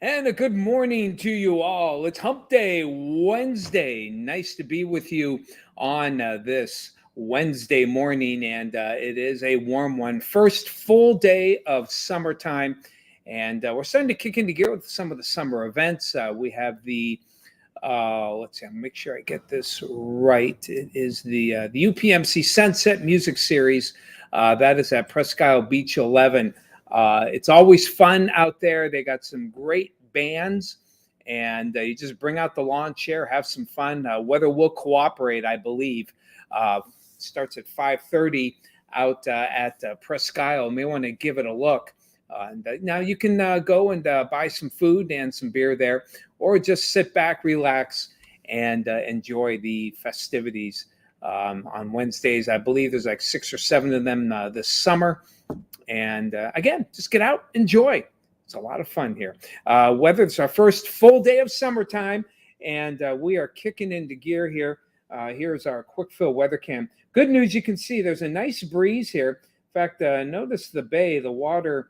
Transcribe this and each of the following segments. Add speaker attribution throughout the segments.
Speaker 1: And a good morning to you all. It's Hump Day Wednesday. Nice to be with you on this Wednesday morning, and it is a warm one. First full day of summertime, and we're starting to kick into gear with some of the summer events. We have let's see, I'll make sure I get this right. It is the UPMC Sunset Music Series. That is at Presque Isle Beach 11. It's always fun out there. They got some great bands, and you just bring out the lawn chair, have some fun. Weather will cooperate, I believe. Starts at 5:30 out at Presque Isle. May want to give it a look. Now you can go and buy some food and some beer there, or just sit back, relax, and enjoy the festivities on Wednesdays. I believe there's like 6 or 7 of them this summer. And again, just get out, enjoy. It's a lot of fun here. Whether it's our first full day of summertime, and we are kicking into gear here. Here's our quick fill weather cam. Good news, you can see there's a nice breeze here. In fact, notice the bay, the water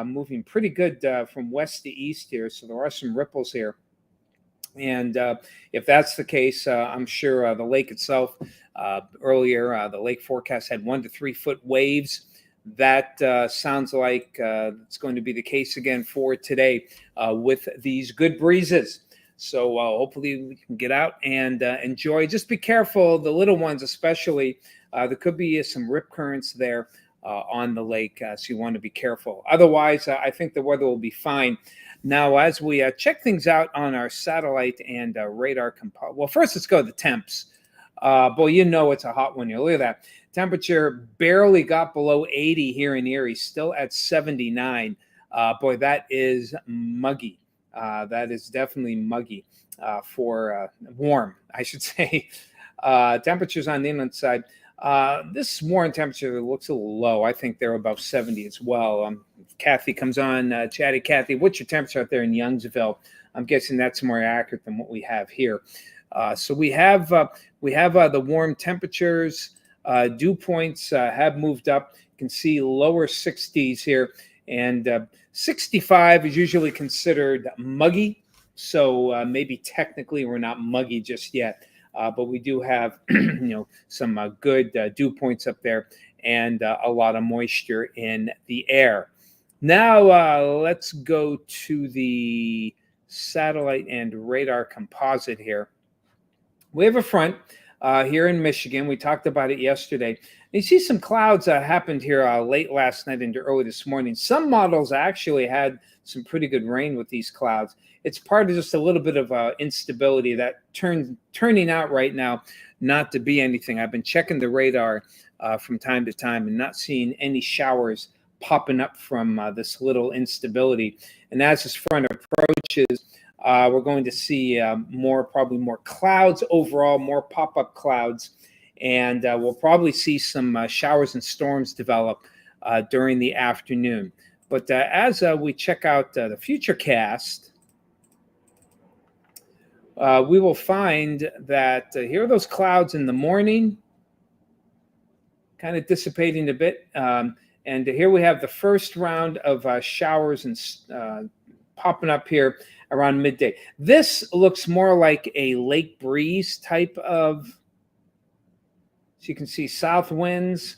Speaker 1: moving pretty good from west to east here. So there are some ripples here. And if that's the case, I'm sure the lake itself, earlier, the lake forecast had 1 to 3 foot waves. That sounds like it's going to be the case again for today with these good breezes. So hopefully we can get out and enjoy. Just be careful, the little ones especially. There could be some rip currents there on the lake, so you want to be careful. Otherwise, I think the weather will be fine. Now, as we check things out on our satellite and radar composite, well, first let's go to the temps. Boy, you know it's a hot one here. Look at that. Temperature barely got below 80 here in Erie, still at 79. Boy, that is muggy. That is definitely muggy for warm, I should say. Temperatures on the inland side. This morning temperature looks a little low. I think they're above 70 as well. Kathy comes on. Chatty Kathy, what's your temperature out there in Youngsville? I'm guessing that's more accurate than what we have here. So we have the warm temperatures. Dew points have moved up. You can see lower 60s here, and 65 is usually considered muggy. So maybe technically we're not muggy just yet, but we do have some good dew points up there and a lot of moisture in the air. Now let's go to the satellite and radar composite here. We have a front here in Michigan. We talked about it yesterday. You see some clouds happened here late last night into early this morning. Some models actually had some pretty good rain with these clouds. It's part of just a little bit of instability that turning out right now not to be anything. I've been checking the radar from time to time and not seeing any showers popping up from this little instability. And as this front approaches, we're going to see probably more clouds overall, more pop-up clouds, and we'll probably see some showers and storms develop during the afternoon. But as we check out the futurecast, we will find that here are those clouds in the morning, kind of dissipating a bit. And here we have the first round of showers and popping up here around midday. This looks more like a lake breeze type of, so you can see south winds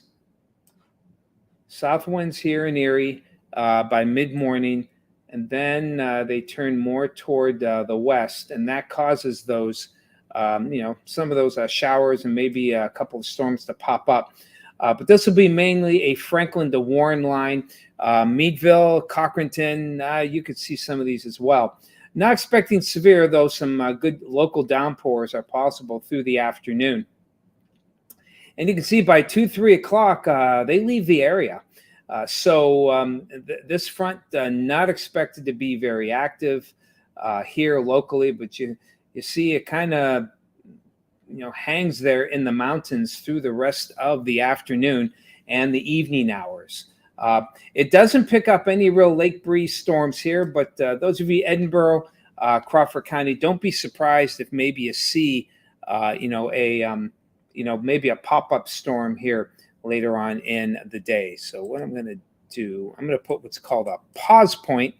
Speaker 1: here in Erie by mid-morning, and then they turn more toward the west, and that causes those, some of those showers and maybe a couple of storms to pop up. But this will be mainly a Franklin to Warren line. Meadville, Cochranton, you could see some of these as well. Not expecting severe, though some good local downpours are possible through the afternoon. And you can see by 2, 3 o'clock, they leave the area. So this front not expected to be very active here locally, but you see it kind of hangs there in the mountains through the rest of the afternoon and the evening hours. It doesn't pick up any real lake breeze storms here, but those of you Edinburgh, Crawford County, don't be surprised if maybe you see, maybe a pop-up storm here later on in the day. So what I'm going to do, I'm going to put what's called a pause point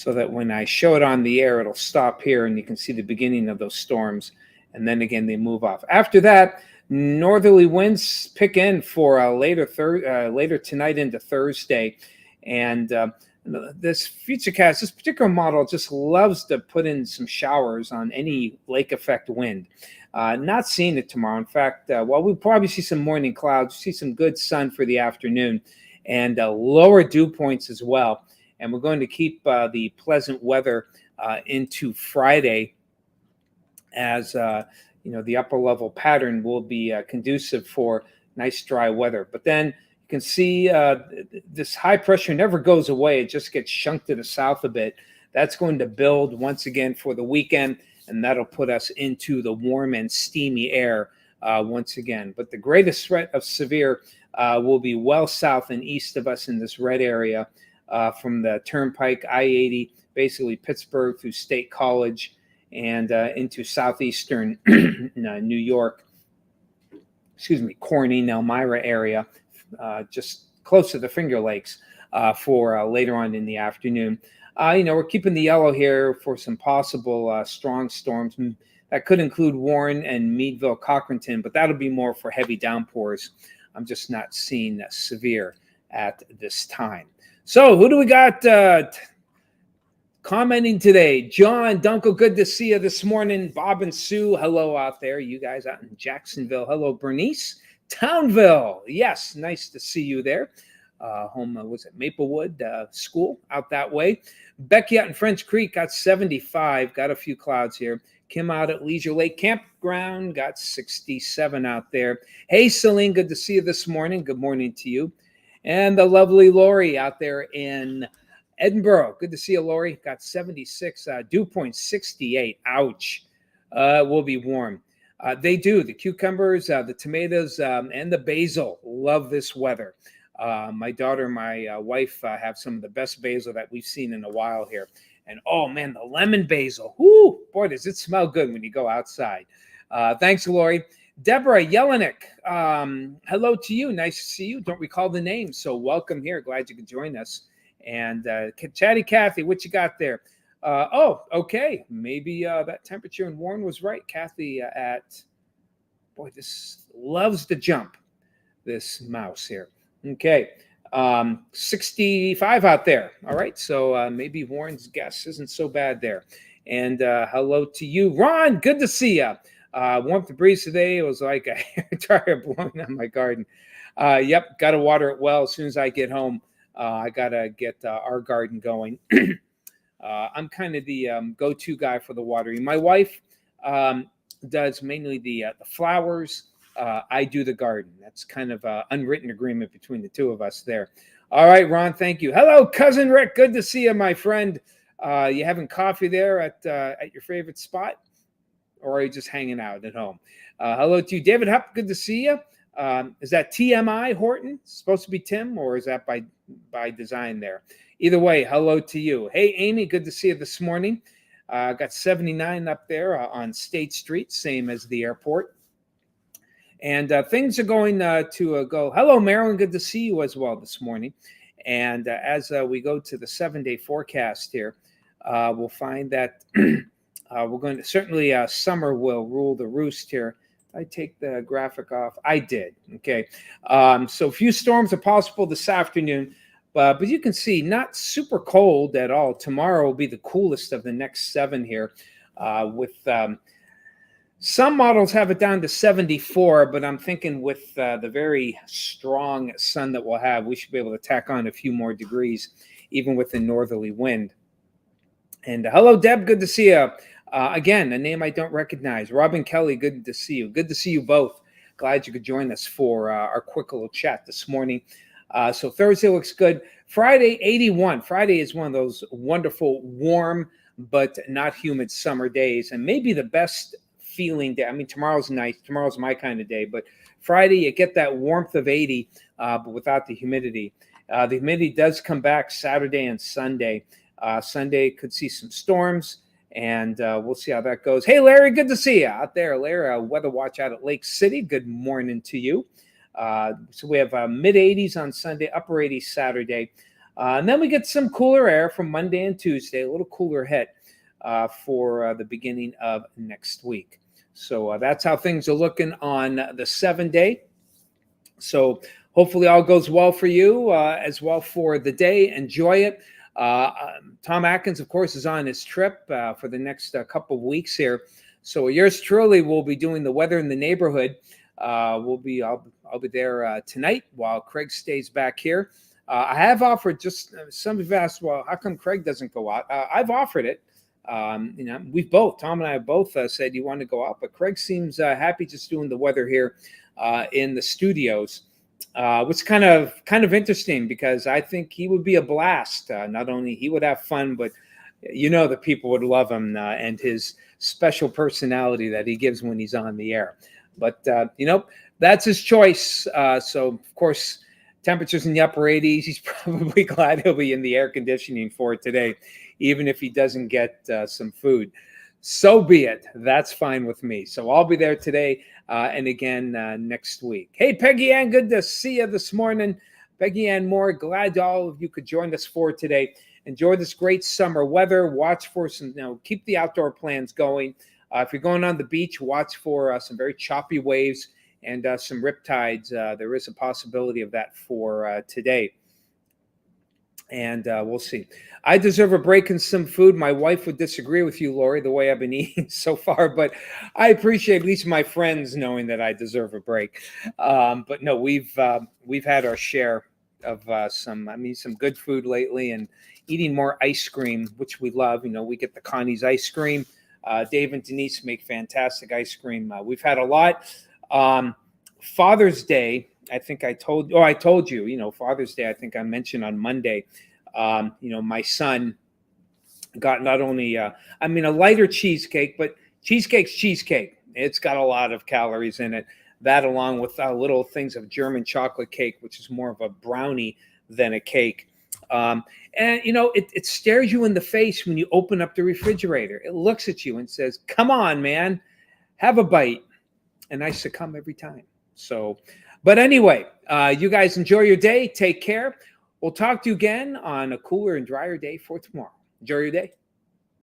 Speaker 1: so that when I show it on the air, it'll stop here and you can see the beginning of those storms. And then again, they move off. After that, northerly winds pick in for later tonight into Thursday. And this Futurecast, this particular model just loves to put in some showers on any lake effect wind. Not seeing it tomorrow. In fact, we'll probably see some morning clouds, see some good sun for the afternoon, and lower dew points as well. And we're going to keep the pleasant weather into Friday, as the upper level pattern will be conducive for nice dry weather. But then you can see this high pressure never goes away. It just gets shunked to the south a bit. That's going to build once again for the weekend, and that'll put us into the warm and steamy air once again. But the greatest threat of severe will be well south and east of us in this red area, from the Turnpike, I-80, basically Pittsburgh through State College, and into southeastern New York, Corning, Elmira area, just close to the Finger Lakes for later on in the afternoon. We're keeping the yellow here for some possible strong storms. That could include Warren and Meadville, Cochranton, but that'll be more for heavy downpours. I'm just not seeing severe at this time. So who do we got commenting today? John Dunkel, good to see you this morning. Bob and Sue, hello out there. You guys out in Jacksonville. Hello, Bernice. Townville, yes, nice to see you there. Home, was it Maplewood School out that way? Becky out in French Creek got 75, got a few clouds here. Kim out at Leisure Lake Campground got 67 out there. Hey, Celine, good to see you this morning. Good morning to you. And the lovely Lori out there in Edinburgh. Good to see you, Lori. Got 76. Dew point 68. Ouch. Will be warm. They do. The cucumbers, the tomatoes, and the basil love this weather. My daughter and my wife have some of the best basil that we've seen in a while here. And oh man, the lemon basil. Whoo, boy, does it smell good when you go outside. Thanks, Lori. Deborah Jelinek, hello to you. Nice to see you. Don't recall the name, so welcome here. Glad you could join us. And Chatty Kathy, what you got there? Okay. Maybe that temperature in Warren was right. Kathy this loves to jump, this mouse here. Okay. 65 out there. All right. So maybe Warren's guess isn't so bad there. And hello to you, Ron. Good to see you. Warmth the breeze today. It was like a hair dryer blowing on my garden. Yep. Got to water it well as soon as I get home. I got to get our garden going. I'm kind of the go-to guy for the watering. My wife does mainly the flowers. I do the garden. That's kind of an unwritten agreement between the two of us there. All right, Ron, thank you. Hello, Cousin Rick. Good to see you, my friend. You having coffee there at your favorite spot? Or are you just hanging out at home? Hello to you, David Hupp. Good to see you. Is that TMI, Horton? It's supposed to be Tim, or is that by design there? Either way, hello to you. Hey, Amy, good to see you this morning. Got 79 up there on State Street, same as the airport. And things are going to go. Hello, Marilyn. Good to see you as well this morning. And as we go to the 7-day forecast here, we'll find that we're going to certainly summer will rule the roost here. I take the graphic off. I did. Okay. So a few storms are possible this afternoon, but you can see not super cold at all. Tomorrow will be the coolest of the next 7 here, with some models have it down to 74, but I'm thinking with the very strong sun that we'll have, we should be able to tack on a few more degrees, even with the northerly wind. And hello, Deb. Good to see you. Again, a name I don't recognize. Robin Kelly, good to see you. Good to see you both. Glad you could join us for our quick little chat this morning. So Thursday looks good. Friday, 81. Friday is one of those wonderful, warm, but not humid summer days, and maybe the best feeling day. I mean, tomorrow's nice. Tomorrow's my kind of day, but Friday, you get that warmth of 80, but without the humidity. The humidity does come back Saturday and Sunday. Sunday could see some storms, and we'll see how that goes. Hey, Larry, good to see you out there. Larry, weather watch out at Lake City. Good morning to you. So we have mid 80s on Sunday, upper 80s Saturday. And then we get some cooler air from Monday and Tuesday, a little cooler hit for the beginning of next week. So that's how things are looking on the 7-day. So hopefully all goes well for you as well for the day. Enjoy it. Tom Atkins, of course, is on his trip for the next couple of weeks here. So yours truly will be doing the weather in the neighborhood. I'll be there tonight while Craig stays back here. I have offered, just some have asked, well, how come Craig doesn't go out? I've offered it. Tom and I have both said you want to go out, but Craig seems happy just doing the weather here in the studios, which kind of interesting because I think he would be a blast. Not only he would have fun, but the people would love him and his special personality that he gives when he's on the air. But that's his choice. So of course, temperatures in the upper 80s. He's probably glad he'll be in the air conditioning for today, even if he doesn't get some food. So be it. That's fine with me. So I'll be there today and again next week. Hey, Peggy Ann, good to see you this morning. Peggy Ann Moore, glad all of you could join us for today. Enjoy this great summer weather. Watch for some, keep the outdoor plans going. If you're going on the beach, watch for some very choppy waves and some riptides. There is a possibility of that for today. And we'll see. I deserve a break and some food. My wife would disagree with you, Lori, the way I've been eating so far, but I appreciate at least my friends knowing that I deserve a break. But no, we've had our share of some good food lately, and eating more ice cream, which we love. We get the Connie's ice cream. Dave and Denise make fantastic ice cream. We've had a lot. Father's Day, I think I told you, Father's Day, I think I mentioned on Monday, my son got not only, a lighter cheesecake, but cheesecake's cheesecake. It's got a lot of calories in it. That along with little things of German chocolate cake, which is more of a brownie than a cake. And it stares you in the face when you open up the refrigerator. It looks at you and says, come on, man, have a bite. And I succumb every time. So, but anyway, you guys enjoy your day. Take care. We'll talk to you again on a cooler and drier day for tomorrow. Enjoy your day.